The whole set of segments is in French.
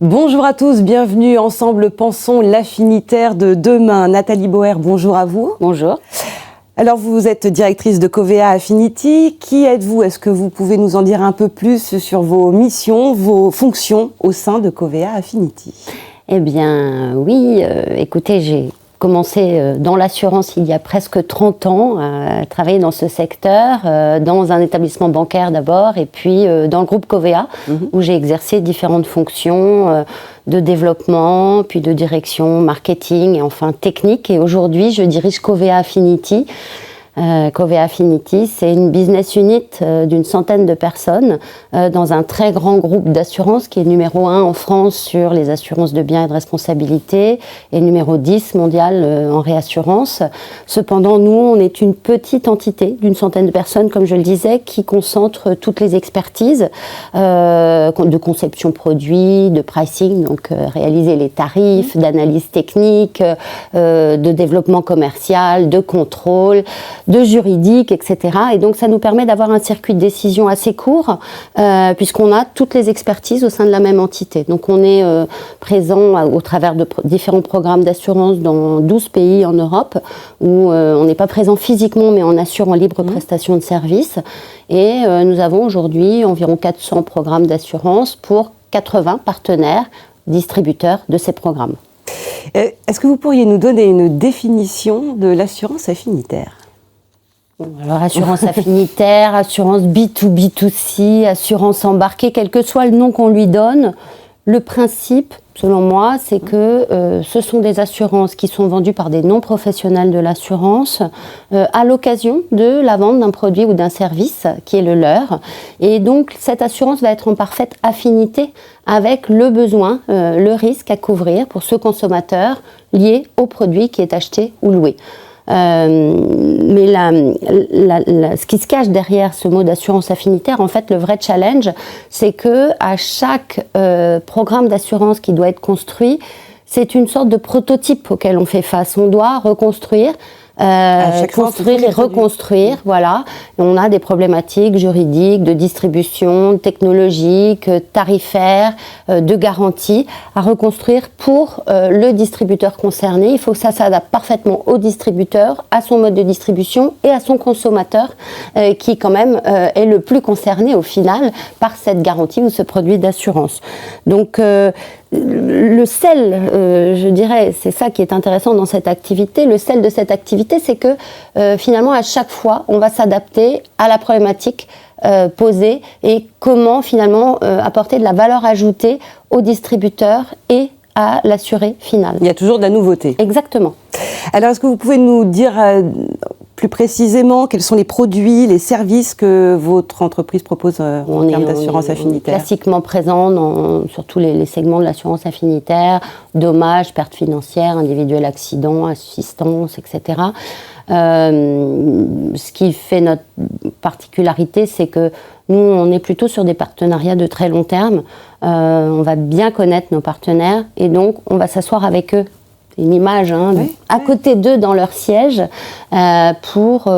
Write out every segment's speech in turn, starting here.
Bonjour à tous, bienvenue ensemble, pensons l'affinitaire de demain. Nathalie Boer, bonjour à vous. Bonjour. Alors vous êtes directrice de Covea Affinity. Qui êtes-vous? Est-ce que vous pouvez nous en dire un peu plus sur vos missions, vos fonctions au sein de Covea Affinity? Eh bien oui, écoutez, j'ai commencé dans l'assurance il y a presque 30 ans, à travailler dans ce secteur, dans un établissement bancaire d'abord, et puis dans le groupe Covea, où j'ai exercé différentes fonctions de développement, puis de direction, marketing et enfin technique. Et aujourd'hui, je dirige Covea Affinity. Covea Affinity, c'est une business unit d'une centaine de personnes dans un très grand groupe d'assurances qui est numéro 1 en France sur les assurances de biens et de responsabilité et numéro 10 mondial en réassurance. Cependant, nous, on est une petite entité d'une centaine de personnes, comme je le disais, qui concentre toutes les expertises de conception produit, de pricing, donc réaliser les tarifs, d'analyse technique, de développement commercial, de contrôle, de juridique, etc. Et donc, ça nous permet d'avoir un circuit de décision assez court, puisqu'on a toutes les expertises au sein de la même entité. Donc, on est présent au travers de différents programmes d'assurance dans 12 pays en Europe, où on n'est pas présent physiquement, mais on assure en libre prestation de services. Et nous avons aujourd'hui environ 400 programmes d'assurance pour 80 partenaires, distributeurs de ces programmes. Est-ce que vous pourriez nous donner une définition de l'assurance affinitaire? Alors, assurance affinitaire, assurance B2B2C, assurance embarquée, quel que soit le nom qu'on lui donne, le principe, selon moi, c'est que ce sont des assurances qui sont vendues par des non-professionnels de l'assurance à l'occasion de la vente d'un produit ou d'un service qui est le leur. Et donc, cette assurance va être en parfaite affinité avec le besoin, le risque à couvrir pour ce consommateur lié au produit qui est acheté ou loué. Mais ce qui se cache derrière ce mot d'assurance affinitaire, en fait, le vrai challenge, c'est que à chaque programme d'assurance qui doit être construit, c'est une sorte de prototype auquel on fait face. On doit reconstruire, construire et reconstruire, voilà. Et on a des problématiques juridiques, de distribution, technologiques, tarifaires, de garantie à reconstruire pour le distributeur concerné. Il faut que ça s'adapte parfaitement au distributeur, à son mode de distribution et à son consommateur qui quand même est le plus concerné au final par cette garantie ou ce produit d'assurance. Donc le sel, je dirais, c'est ça qui est intéressant dans cette activité. Le sel de cette activité, c'est que finalement, à chaque fois, on va s'adapter à la problématique posée et comment finalement apporter de la valeur ajoutée au distributeur et à l'assuré final. Il y a toujours de la nouveauté. Exactement. Alors, est-ce que vous pouvez nous dire plus précisément quels sont les produits, les services que votre entreprise propose en termes d'assurance affinitaire? Classiquement présent sur tous les segments de l'assurance affinitaire, dommages, pertes financières, individuels, accidents, assistance, etc. Ce qui fait notre particularité, c'est que nous, on est plutôt sur des partenariats de très long terme. On va bien connaître nos partenaires et donc on va s'asseoir avec eux. C'est une image, à côté d'eux dans leur siège pour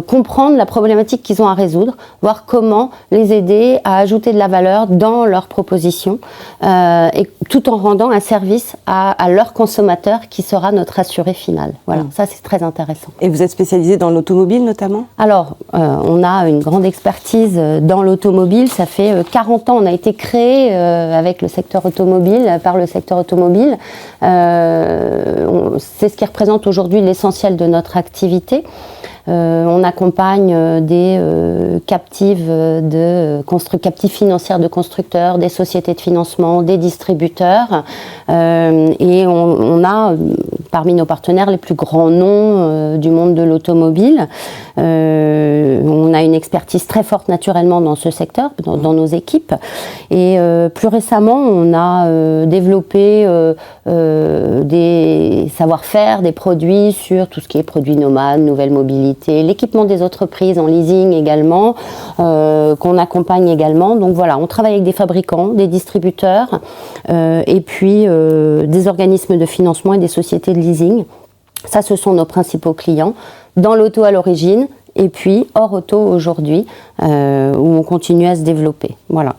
comprendre la problématique qu'ils ont à résoudre, voir comment les aider à ajouter de la valeur dans leurs propositions et tout en rendant un service à leur consommateur qui sera notre assuré final. Voilà, ça c'est très intéressant. Et vous êtes spécialisé dans l'automobile notamment? Alors, on a une grande expertise dans l'automobile. Ça fait 40 ans, on a été créé avec le secteur automobile, par le secteur automobile. C'est ce qui représente aujourd'hui l'essentiel de notre activité. On accompagne des captives financières de constructeurs, des sociétés de financement, des distributeurs et on a parmi nos partenaires les plus grands noms du monde de l'automobile. On a une expertise très forte naturellement dans ce secteur, dans nos équipes et plus récemment on a développé des savoir-faire, des produits sur tout ce qui est produits nomades, nouvelle mobilité, l'équipement des entreprises en leasing également, qu'on accompagne également. Donc voilà, on travaille avec des fabricants, des distributeurs et puis des organismes de financement et des sociétés de leasing. Ça, ce sont nos principaux clients. Dans l'auto à l'origine et puis hors auto aujourd'hui, où on continue à se développer. Voilà.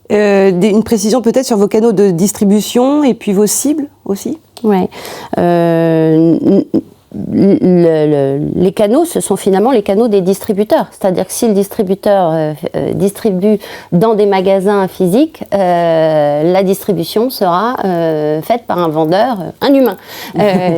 Une précision peut-être sur vos canaux de distribution et puis vos cibles aussi. Ouais. Les canaux, ce sont finalement les canaux des distributeurs. C'est-à-dire que si le distributeur distribue dans des magasins physiques, la distribution sera faite par un vendeur, un humain.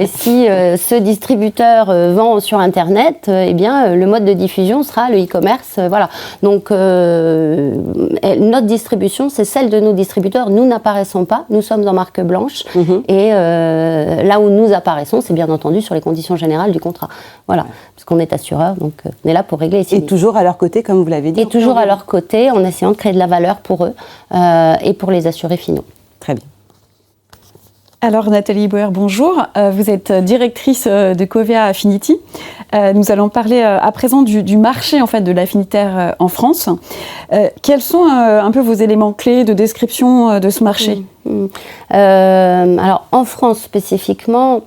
Si ce distributeur vend sur Internet, eh bien, le mode de diffusion sera le e-commerce. Voilà. Donc, notre distribution, c'est celle de nos distributeurs. Nous n'apparaissons pas, nous sommes en marque blanche. Et là où nous apparaissons, c'est bien entendu sur les conditions générales du contrat. Voilà, parce qu'on est assureur, donc on est là pour régler les sinistres. Et toujours à leur côté, comme vous l'avez dit. Et toujours à leur côté, en essayant de créer de la valeur pour eux et pour les assurés finaux. Très bien. Alors Nathalie Bauer, bonjour. Vous êtes directrice de Covea Affinity. Nous allons parler à présent du marché en fait de l'affinitaire en France. Quels sont un peu vos éléments clés de description de ce marché ? Alors en France spécifiquement,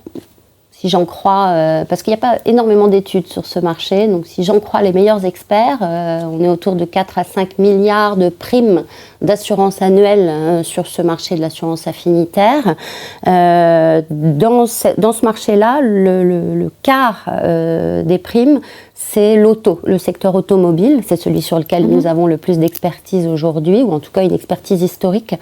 si j'en crois, parce qu'il n'y a pas énormément d'études sur ce marché, donc si j'en crois les meilleurs experts, on est autour de 4 à 5 milliards de primes d'assurance annuelle sur ce marché de l'assurance affinitaire. Dans ce marché-là, le quart des primes, c'est l'auto, le secteur automobile. C'est celui sur lequel nous avons le plus d'expertise aujourd'hui, ou en tout cas une expertise historique.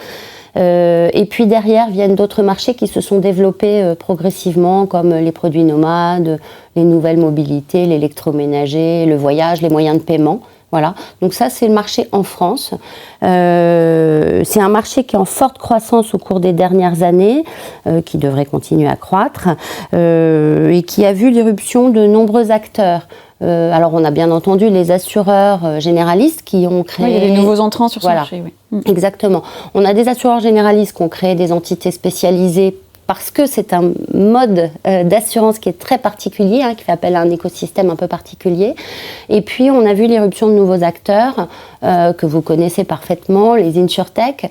Et puis derrière viennent d'autres marchés qui se sont développés progressivement, comme les produits nomades, les nouvelles mobilités, l'électroménager, le voyage, les moyens de paiement. Voilà. Donc ça, c'est le marché en France. C'est un marché qui est en forte croissance au cours des dernières années, qui devrait continuer à croître, et qui a vu l'irruption de nombreux acteurs. Alors on a bien entendu les assureurs généralistes qui ont créé... Oui, il y a des nouveaux entrants sur ce marché. Oui. Exactement. On a des assureurs généralistes qui ont créé des entités spécialisées parce que c'est un mode d'assurance qui est très particulier, qui fait appel à un écosystème un peu particulier. Et puis, on a vu l'irruption de nouveaux acteurs que vous connaissez parfaitement, les InsurTech,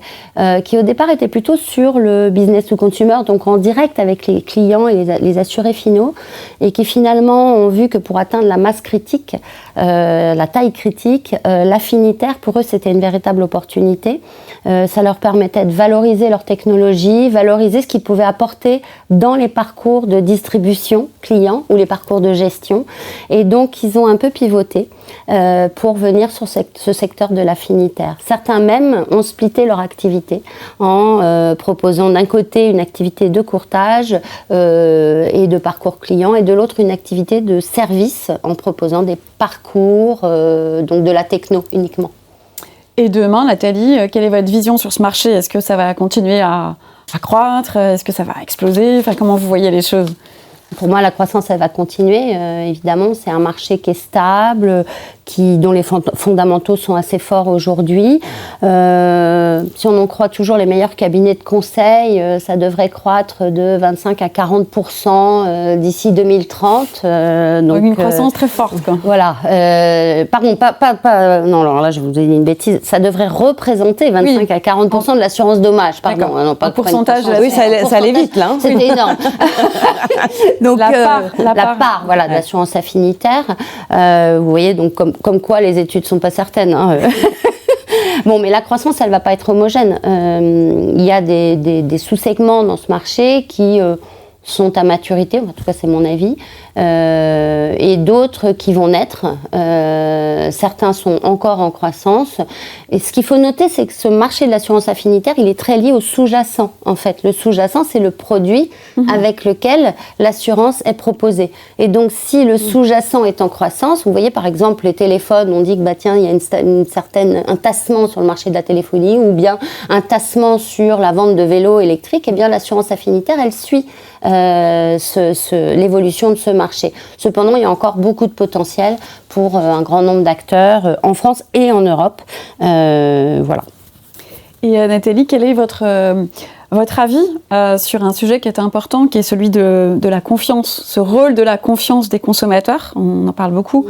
qui au départ étaient plutôt sur le business to consumer, donc en direct avec les clients et les assurés finaux, et qui finalement ont vu que pour atteindre la masse critique, la taille critique, l'affinitaire, pour eux, c'était une véritable opportunité. Ça leur permettait de valoriser leur technologie, valoriser ce qu'ils pouvaient apporter dans les parcours de distribution client ou les parcours de gestion. Et donc, ils ont un peu pivoté pour venir sur ce secteur de l'affinitaire. Certains même ont splitté leur activité en proposant d'un côté une activité de courtage et de parcours client et de l'autre une activité de service en proposant des parcours, donc de la techno uniquement. Et demain, Nathalie, quelle est votre vision sur ce marché ? Est-ce que ça va continuer à croître ? Est-ce que ça va exploser ? Enfin, comment vous voyez les choses ? Pour moi, la croissance, elle va continuer. Évidemment, c'est un marché qui est stable, dont les fondamentaux sont assez forts aujourd'hui. Si on en croit toujours les meilleurs cabinets de conseil, ça devrait croître de 25 à 40% d'ici 2030. Donc une croissance très forte, quoi. Voilà. Pardon, non, alors là, je vous ai dit une bêtise. Ça devrait représenter 25 à 40% de l'assurance dommage. Pardon. Non, pas le pourcentage. Oui, ça allait vite, là. C'était énorme. Donc, la part voilà, de l'assurance affinitaire. Vous voyez, donc comme quoi les études ne sont pas certaines. Bon, mais la croissance, elle ne va pas être homogène. Il y a des sous-segments dans ce marché qui sont à maturité, en tout cas c'est mon avis, et d'autres qui vont naître. Certains sont encore en croissance. Et ce qu'il faut noter, c'est que ce marché de l'assurance affinitaire, il est très lié au sous-jacent, en fait. Le sous-jacent, c'est le produit avec lequel l'assurance est proposée. Et donc, si le sous-jacent est en croissance, vous voyez, par exemple, les téléphones, on dit que, tiens, il y a un tassement sur le marché de la téléphonie, ou bien un tassement sur la vente de vélos électriques, eh bien, l'assurance affinitaire, elle suit l'évolution de ce marché. Cependant, il y a encore beaucoup de potentiel pour un grand nombre d'acteurs en France et en Europe. Voilà. Et Nathalie, quel est votre avis sur un sujet qui est important, qui est celui de la confiance, ce rôle de la confiance des consommateurs, on en parle beaucoup,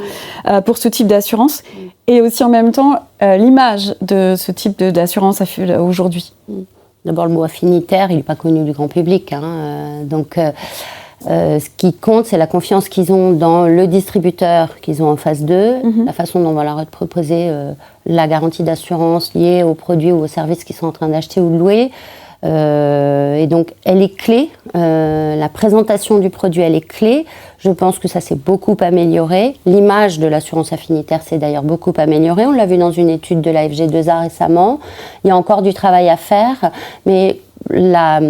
pour ce type d'assurance, et aussi en même temps l'image de ce type d'assurance aujourd'hui. D'abord, le mot affinitaire, il n'est pas connu du grand public. Donc, Ce qui compte, c'est la confiance qu'ils ont dans le distributeur qu'ils ont en face d'eux, la façon dont on va leur proposer la garantie d'assurance liée aux produits ou aux services qu'ils sont en train d'acheter ou de louer. Et donc, elle est clé. La présentation du produit, elle est clé. Je pense que ça s'est beaucoup amélioré. L'image de l'assurance affinitaire s'est d'ailleurs beaucoup améliorée. On l'a vu dans une étude de la FG2A récemment. Il y a encore du travail à faire, mais la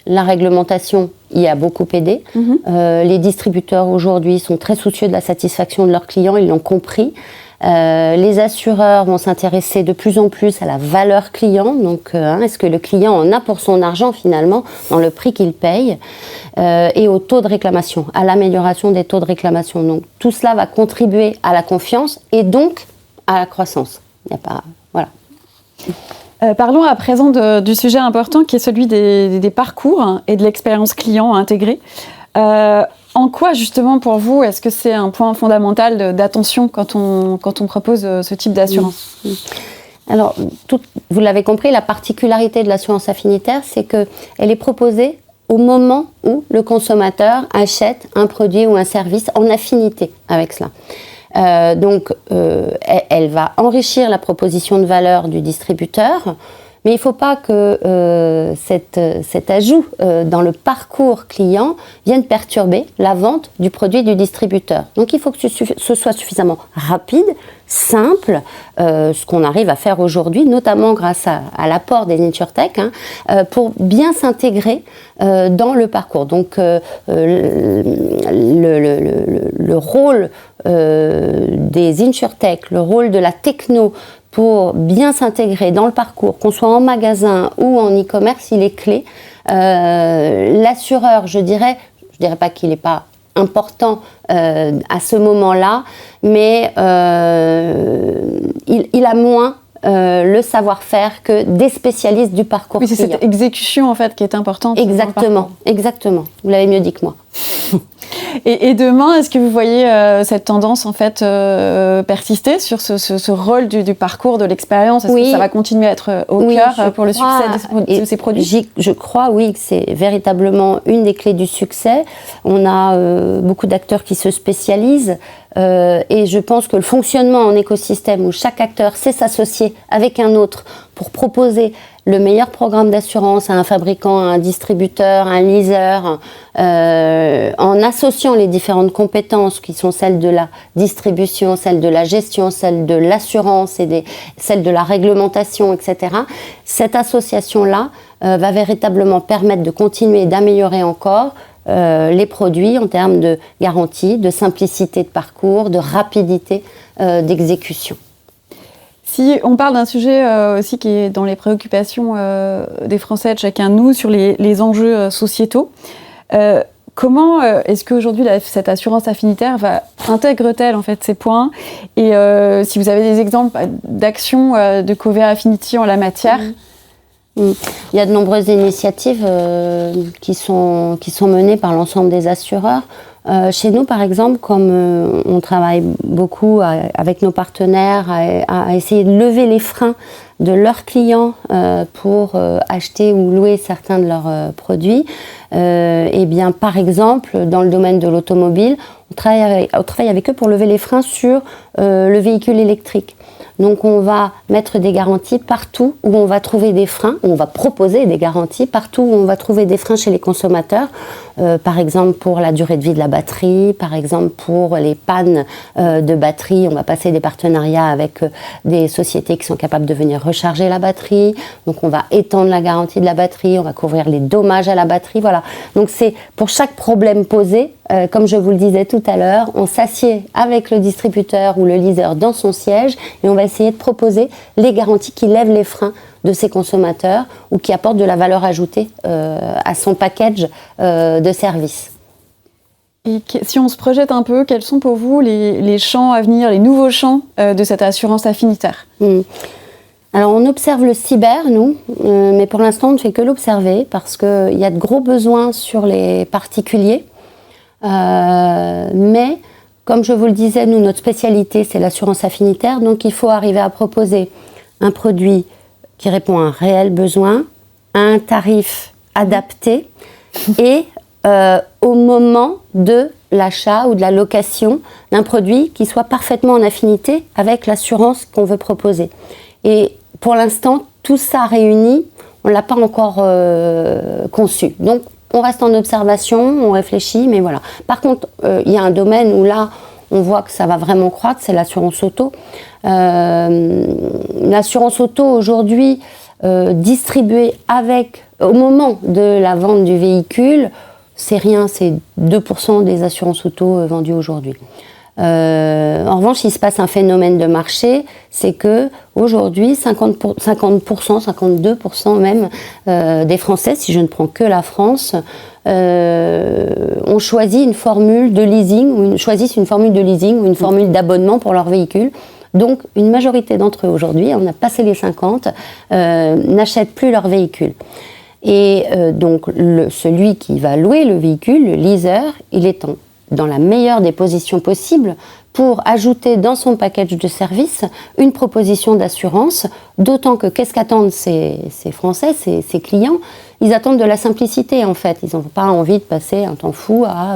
réglementation y a beaucoup aidé. Les distributeurs aujourd'hui sont très soucieux de la satisfaction de leurs clients, ils l'ont compris. Les assureurs vont s'intéresser de plus en plus à la valeur client, donc est-ce que le client en a pour son argent finalement dans le prix qu'il paye, et au taux de réclamation, à l'amélioration des taux de réclamation. Donc tout cela va contribuer à la confiance et donc à la croissance. Il n'y a pas, voilà. Parlons à présent du sujet important qui est celui des parcours et de l'expérience client intégrée. En quoi, justement, pour vous, est-ce que c'est un point fondamental d'attention quand on propose ce type d'assurance ? Alors, vous l'avez compris, la particularité de l'assurance affinitaire, c'est qu'elle est proposée au moment où le consommateur achète un produit ou un service en affinité avec cela. Donc, elle va enrichir la proposition de valeur du distributeur, mais il ne faut pas que cet ajout dans le parcours client vienne perturber la vente du produit du distributeur. Donc, il faut que ce soit suffisamment rapide, simple, ce qu'on arrive à faire aujourd'hui, notamment grâce à l'apport des InsurTech, pour bien s'intégrer dans le parcours. Donc, le rôle des InsurTech, le rôle de la techno pour bien s'intégrer dans le parcours, qu'on soit en magasin ou en e-commerce, il est clé. L'assureur, je dirais pas qu'il n'est pas important à ce moment-là, mais il a moins le savoir-faire que des spécialistes du parcours client. Oui, c'est cette exécution en fait qui est importante. Exactement. Vous l'avez mieux dit que moi. Et demain, est-ce que vous voyez cette tendance en fait persister sur ce rôle du parcours, de l'expérience ? Est-ce que ça va continuer à être au cœur pour le succès de ces produits ? Je crois, oui, que c'est véritablement une des clés du succès. On a beaucoup d'acteurs qui se spécialisent et je pense que le fonctionnement en écosystème où chaque acteur sait s'associer avec un autre pour proposer le meilleur programme d'assurance à un fabricant, à un distributeur, à un leaser, en associant les différentes compétences qui sont celles de la distribution, celles de la gestion, celles de l'assurance et celles de la réglementation, etc. Cette association-là va véritablement permettre de continuer et d'améliorer encore les produits en termes de garantie, de simplicité de parcours, de rapidité d'exécution. Si on parle d'un sujet aussi qui est dans les préoccupations des Français, de chacun de nous, sur les enjeux sociétaux, comment est-ce qu'aujourd'hui cette assurance affinitaire intègre-t-elle en fait ces points ? Et si vous avez des exemples d'actions de Covéa Affinity en la matière ? Il y a de nombreuses initiatives qui sont menées par l'ensemble des assureurs. Chez nous, par exemple, comme on travaille beaucoup avec nos partenaires à essayer de lever les freins de leurs clients pour acheter ou louer certains de leurs produits, et bien, par exemple, dans le domaine de l'automobile, on travaille avec eux pour lever les freins sur le véhicule électrique. Donc on va mettre des garanties partout où on va trouver des freins, on va proposer des garanties partout où on va trouver des freins chez les consommateurs, par exemple pour la durée de vie de la batterie, par exemple pour les pannes de batterie, on va passer des partenariats avec des sociétés qui sont capables de venir recharger la batterie, donc on va étendre la garantie de la batterie, on va couvrir les dommages à la batterie, voilà. Donc c'est pour chaque problème posé, comme je vous le disais tout à l'heure, on s'assied avec le distributeur ou le leaser dans son siège et on va essayer de proposer les garanties qui lèvent les freins de ces consommateurs ou qui apportent de la valeur ajoutée à son package de services. Et si on se projette un peu, quels sont pour vous les champs à venir, les nouveaux champs de cette assurance affinitaire ? Alors on observe le cyber, nous, mais pour l'instant on ne fait que l'observer parce qu'il y a de gros besoins sur les particuliers. Mais comme je vous le disais, nous, notre spécialité, c'est l'assurance affinitaire, donc il faut arriver à proposer un produit qui répond à un réel besoin, à un tarif adapté et au moment de l'achat ou de la location d'un produit qui soit parfaitement en affinité avec l'assurance qu'on veut proposer. Et pour l'instant, tout ça réuni, on ne l'a pas encore conçu. Donc, on reste en observation, on réfléchit, mais voilà. Par contre, il y a un domaine où là, on voit que ça va vraiment croître, c'est l'assurance auto. L'assurance auto, aujourd'hui, distribuée au moment de la vente du véhicule, c'est rien, c'est 2% des assurances auto vendues aujourd'hui. En revanche, il se passe un phénomène de marché, c'est que aujourd'hui, 50%, 52% même des Français, si je ne prends que la France, ont choisi une formule de leasing, choisissent une formule de leasing ou une formule d'abonnement pour leur véhicule. Donc, une majorité d'entre eux aujourd'hui, on a passé les 50, n'achètent plus leur véhicule. Et donc, celui qui va louer le véhicule, le leaser, il est dans la meilleure des positions possibles pour ajouter dans son package de services une proposition d'assurance, d'autant que qu'est-ce qu'attendent ces Français, ces clients? Ils attendent de la simplicité en fait, ils n'ont pas envie de passer un temps fou à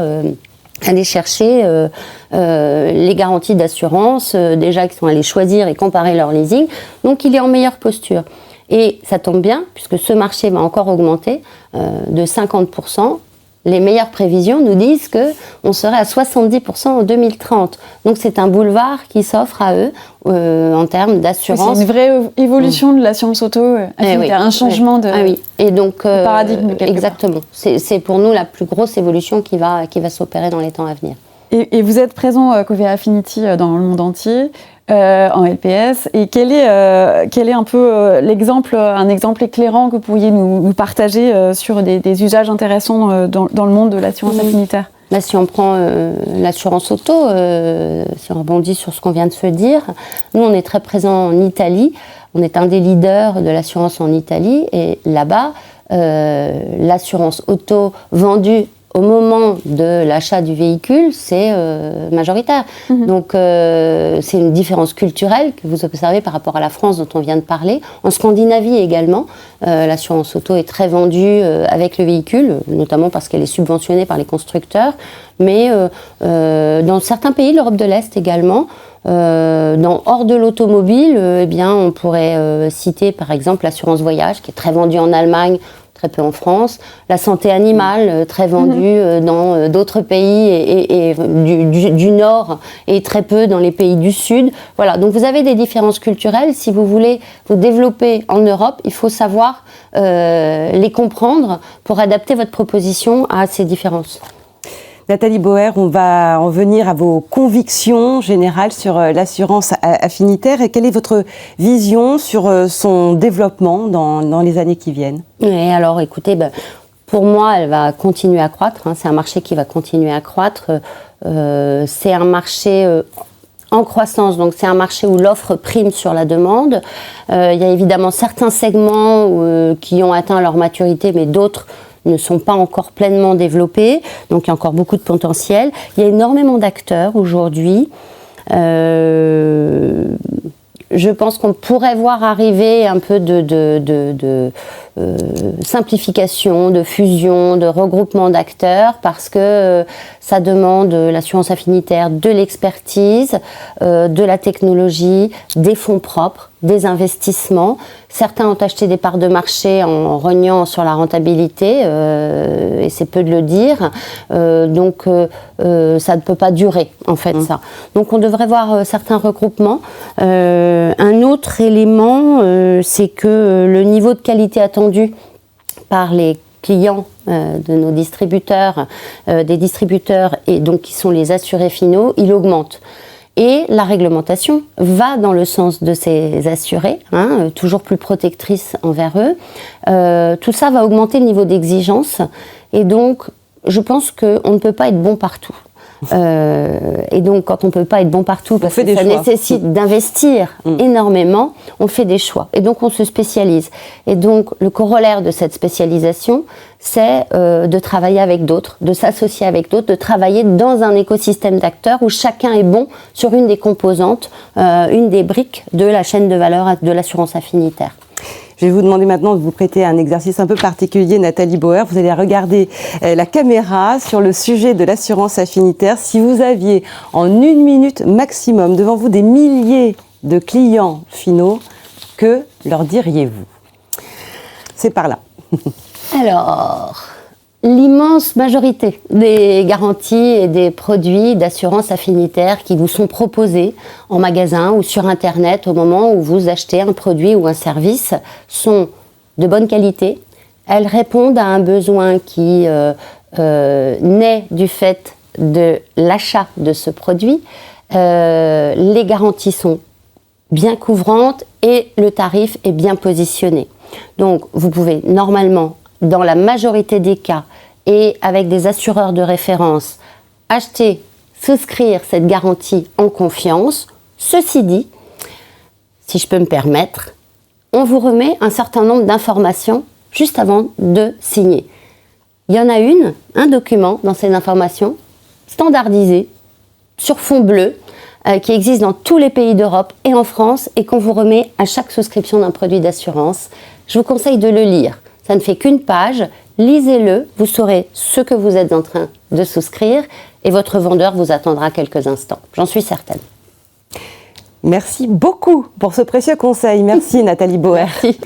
aller chercher les garanties d'assurance, déjà qu'ils sont allés choisir et comparer leur leasing, donc il est en meilleure posture. Et ça tombe bien, puisque ce marché va encore augmenter de 50%. Les meilleures prévisions nous disent qu'on serait à 70% en 2030. Donc c'est un boulevard qui s'offre à eux en termes d'assurance. C'est une vraie évolution de l'assurance auto, oui, un changement de et donc, paradigme. Exactement. C'est pour nous la plus grosse évolution qui va s'opérer dans les temps à venir. Et vous êtes présent, Covéa Affinity, dans le monde entier, en LPS. Et quel est un peu un exemple éclairant que vous pourriez nous partager sur des usages intéressants dans le monde de l'assurance affinitaire? Là, si on prend l'assurance auto, si on rebondit sur ce qu'on vient de se dire, nous, on est très présent en Italie. On est un des leaders de l'assurance en Italie. Et là-bas, l'assurance auto vendue au moment de l'achat du véhicule, c'est majoritaire. Donc, c'est une différence culturelle que vous observez par rapport à la France dont on vient de parler. En Scandinavie également, l'assurance auto est très vendue avec le véhicule, notamment parce qu'elle est subventionnée par les constructeurs. Mais dans certains pays de l'Europe de l'Est également, hors de l'automobile, on pourrait citer par exemple l'assurance voyage, qui est très vendue en Allemagne, très peu en France, la santé animale, très vendue dans d'autres pays et du Nord et très peu dans les pays du Sud. Voilà, donc vous avez des différences culturelles. Si vous voulez vous développer en Europe, il faut savoir les comprendre pour adapter votre proposition à ces différences. Nathalie Bauer, on va en venir à vos convictions générales sur l'assurance affinitaire. Et quelle est votre vision sur son développement dans les années qui viennent? Et alors, écoutez, pour moi, elle va continuer à croître. C'est un marché qui va continuer à croître. C'est un marché en croissance, donc c'est un marché où l'offre prime sur la demande. Il y a évidemment certains segments qui ont atteint leur maturité, mais d'autres ne sont pas encore pleinement développés, donc il y a encore beaucoup de potentiel. Il y a énormément d'acteurs aujourd'hui. Je pense qu'on pourrait voir arriver un peu de simplification, de fusion, de regroupement d'acteurs, parce que ça demande l'assurance affinitaire, de l'expertise, de la technologie, des fonds propres, des investissements. Certains ont acheté des parts de marché en rognant sur la rentabilité, et c'est peu de le dire. Donc ça ne peut pas durer, en fait, ça. Donc on devrait voir certains regroupements. Un autre élément, c'est que le niveau de qualité attendu par les clients de nos distributeurs, des distributeurs et donc qui sont les assurés finaux, il augmente. Et la réglementation va dans le sens de ces assurés, toujours plus protectrice envers eux. Tout ça va augmenter le niveau d'exigence et donc je pense qu'on ne peut pas être bon partout. Et donc quand on ne peut pas être bon partout parce que ça nécessite d'investir énormément, on fait des choix et donc on se spécialise. Et donc le corollaire de cette spécialisation, c'est de travailler avec d'autres, de s'associer avec d'autres, de travailler dans un écosystème d'acteurs où chacun est bon sur une des composantes, une des briques de la chaîne de valeur de l'assurance affinitaire. Je vais vous demander maintenant de vous prêter à un exercice un peu particulier, Nathalie Bauer. Vous allez regarder la caméra sur le sujet de l'assurance affinitaire. Si vous aviez en 1 minute maximum devant vous des milliers de clients finaux, que leur diriez-vous? C'est par là. Alors, l'immense majorité des garanties et des produits d'assurance affinitaire qui vous sont proposés en magasin ou sur Internet au moment où vous achetez un produit ou un service sont de bonne qualité. Elles répondent à un besoin qui naît du fait de l'achat de ce produit. Les garanties sont bien couvrantes et le tarif est bien positionné. Donc, vous pouvez normalement, dans la majorité des cas, et avec des assureurs de référence, acheter, souscrire cette garantie en confiance. Ceci dit, si je peux me permettre, on vous remet un certain nombre d'informations juste avant de signer. Il y en a un document dans ces informations, standardisé, sur fond bleu, qui existe dans tous les pays d'Europe et en France et qu'on vous remet à chaque souscription d'un produit d'assurance. Je vous conseille de le lire. Ça ne fait qu'une page. Lisez-le, vous saurez ce que vous êtes en train de souscrire et votre vendeur vous attendra quelques instants. J'en suis certaine. Merci beaucoup pour ce précieux conseil. Merci Nathalie Bauer. Merci.